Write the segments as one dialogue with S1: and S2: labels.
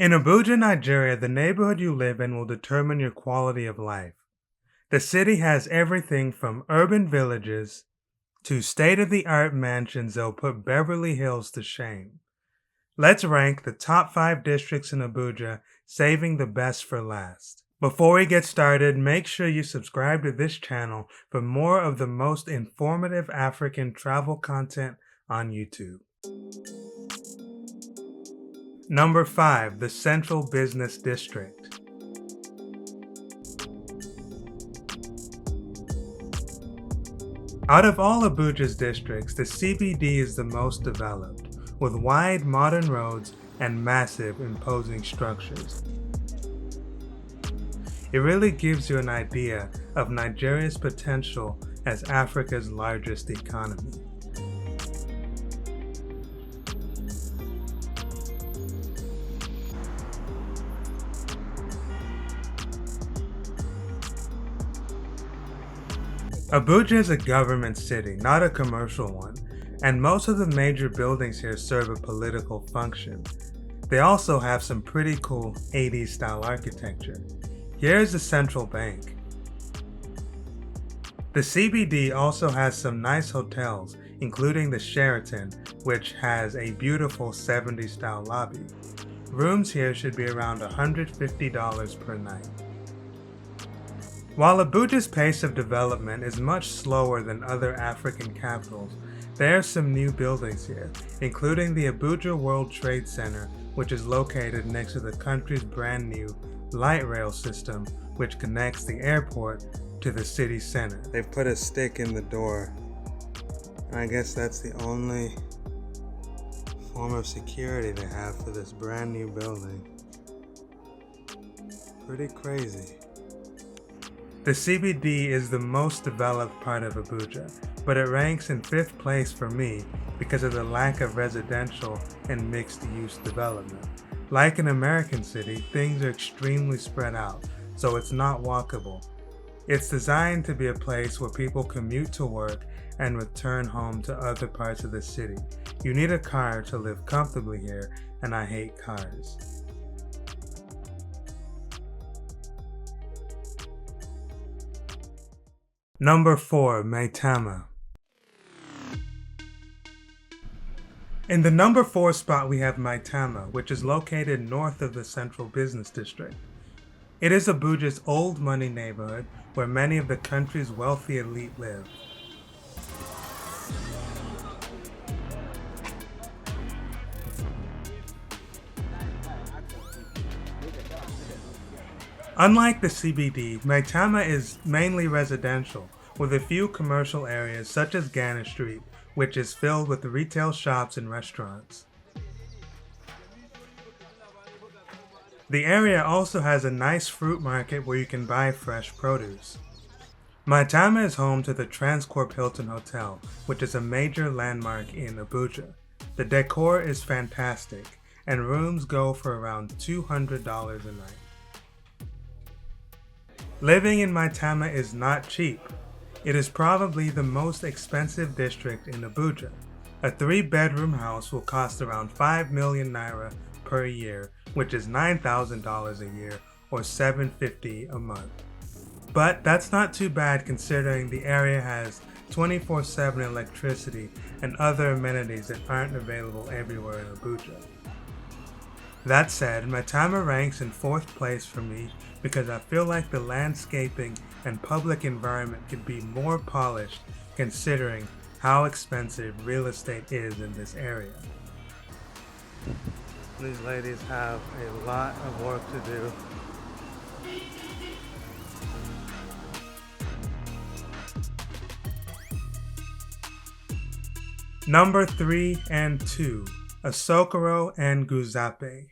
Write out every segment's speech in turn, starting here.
S1: In Abuja, Nigeria, the neighborhood you live in will determine your quality of life. The city has everything from urban villages to state-of-the-art mansions that'll put Beverly Hills to shame. Let's rank the top 5 districts in Abuja, saving the best for last. Before we get started, make sure you subscribe to this channel for more of the most informative African travel content on YouTube. Number 5. The Central Business District. Out of all Abuja's districts, the CBD is the most developed, with wide modern roads and massive imposing structures. It really gives you an idea of Nigeria's potential as Africa's largest economy. Abuja is a government city, not a commercial one, and most of the major buildings here serve a political function. They also have some pretty cool 80s style architecture. Here's the central bank. The CBD also has some nice hotels, including the Sheraton, which has a beautiful 70s style lobby. Rooms here should be around $150 per night. While Abuja's pace of development is much slower than other African capitals, there are some new buildings here, including the Abuja World Trade Center, which is located next to the country's brand new light rail system, which connects the airport to the city center. They put a stick in the door. I guess that's the only form of security they have for this brand new building. Pretty crazy. The CBD is the most developed part of Abuja, but it ranks in 5th place for me because of the lack of residential and mixed-use development. Like an American city, things are extremely spread out, so it's not walkable. It's designed to be a place where people commute to work and return home to other parts of the city. You need a car to live comfortably here, and I hate cars. Number 4. Maitama. In the number 4 spot we have Maitama, which is located north of the Central Business District. It is Abuja's old money neighborhood where many of the country's wealthy elite live. Unlike the CBD, Maitama is mainly residential, with a few commercial areas such as Ghana Street, which is filled with retail shops and restaurants. The area also has a nice fruit market where you can buy fresh produce. Maitama is home to the Transcorp Hilton Hotel, which is a major landmark in Abuja. The decor is fantastic, and rooms go for around $200 a night. Living in Maitama is not cheap. It is probably the most expensive district in Abuja. A 3-bedroom house will cost around 5 million naira per year, which is $9,000 a year or $750 a month. But that's not too bad considering the area has 24/7 electricity and other amenities that aren't available everywhere in Abuja. That said, Maitama ranks in 4th place for me because I feel like the landscaping and public environment could be more polished considering how expensive real estate is in this area. These ladies have a lot of work to do. Number 3 and 2. Asokoro and Guzape.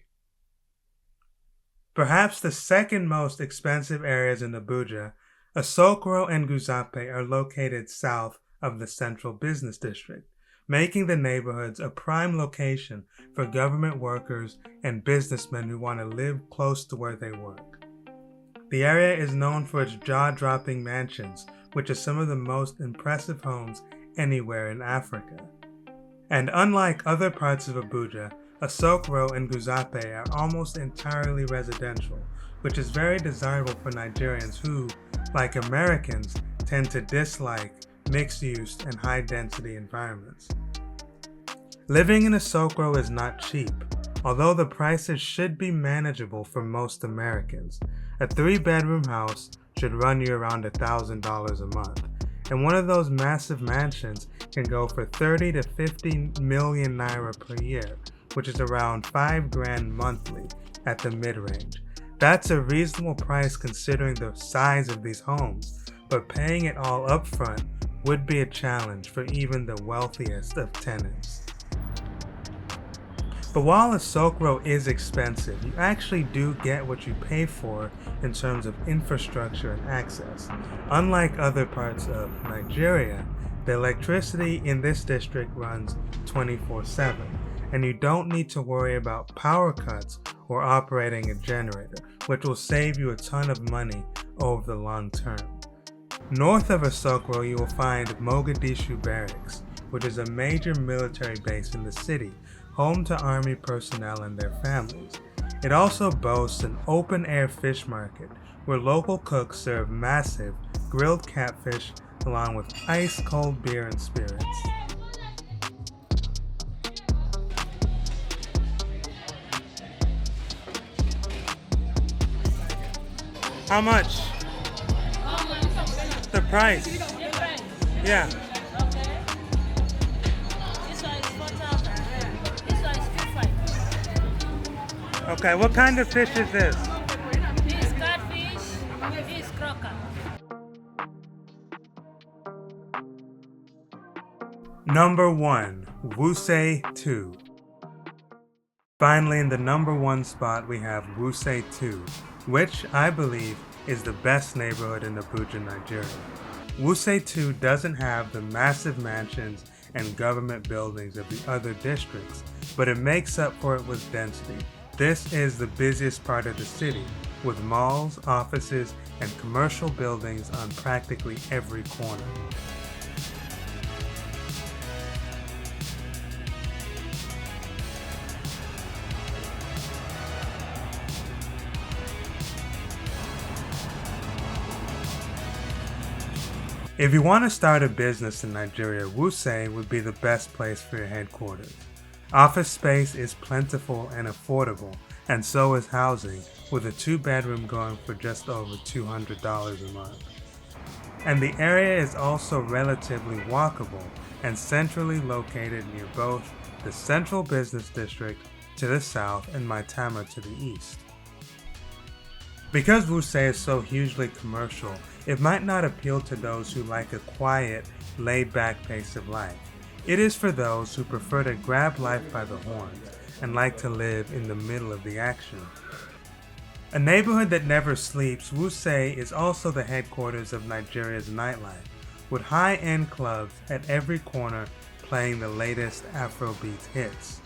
S1: Perhaps the second most expensive areas in Abuja, Asokoro and Guzape are located south of the Central Business District, making the neighborhoods a prime location for government workers and businessmen who want to live close to where they work. The area is known for its jaw-dropping mansions, which are some of the most impressive homes anywhere in Africa. And unlike other parts of Abuja, Asokoro and Guzape are almost entirely residential, which is very desirable for Nigerians who, like Americans, tend to dislike mixed-use and high-density environments. Living in Asokoro is not cheap, although the prices should be manageable for most Americans. A 3-bedroom house should run you around $1,000 a month, and one of those massive mansions can go for 30 to 50 million naira per year, which is around $5,000 monthly at the mid-range. That's a reasonable price considering the size of these homes, but paying it all up front would be a challenge for even the wealthiest of tenants. But while Asokoro is expensive, you actually do get what you pay for in terms of infrastructure and access. Unlike other parts of Nigeria, the electricity in this district runs 24/7, and you don't need to worry about power cuts or operating a generator, which will save you a ton of money over the long term. North of Asokoro, you will find Mogadishu Barracks, which is a major military base in the city, home to army personnel and their families. It also boasts an open-air fish market where local cooks serve massive grilled catfish along with ice-cold beer and spirits. How much? The price? Yeah. Okay, what kind of fish is this?
S2: This is catfish, this is croaker.
S1: Number 1, Wuse 2. Finally, in the number 1 spot, we have Wuse 2, which I believe is the best neighborhood in Abuja, Nigeria. Wuse 2 doesn't have the massive mansions and government buildings of the other districts, but it makes up for it with density. This is the busiest part of the city, with malls, offices, and commercial buildings on practically every corner. If you want to start a business in Nigeria, Wuse would be the best place for your headquarters. Office space is plentiful and affordable, and so is housing, with a 2-bedroom going for just over $200 a month. And the area is also relatively walkable and centrally located near both the Central Business District to the south and Maitama to the east. Because Wuse is so hugely commercial, it might not appeal to those who like a quiet, laid-back pace of life. It is for those who prefer to grab life by the horns and like to live in the middle of the action. A neighborhood that never sleeps, Wuse is also the headquarters of Nigeria's nightlife, with high-end clubs at every corner playing the latest Afrobeat hits.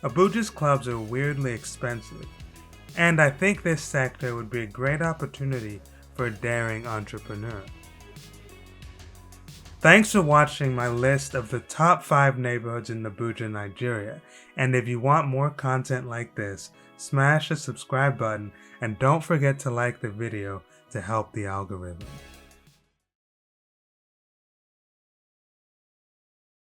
S1: Abuja's clubs are weirdly expensive, and I think this sector would be a great opportunity for a daring entrepreneur. Thanks for watching my list of the top 5 neighborhoods in Abuja, Nigeria, and if you want more content like this, smash the subscribe button and don't forget to like the video to help the algorithm.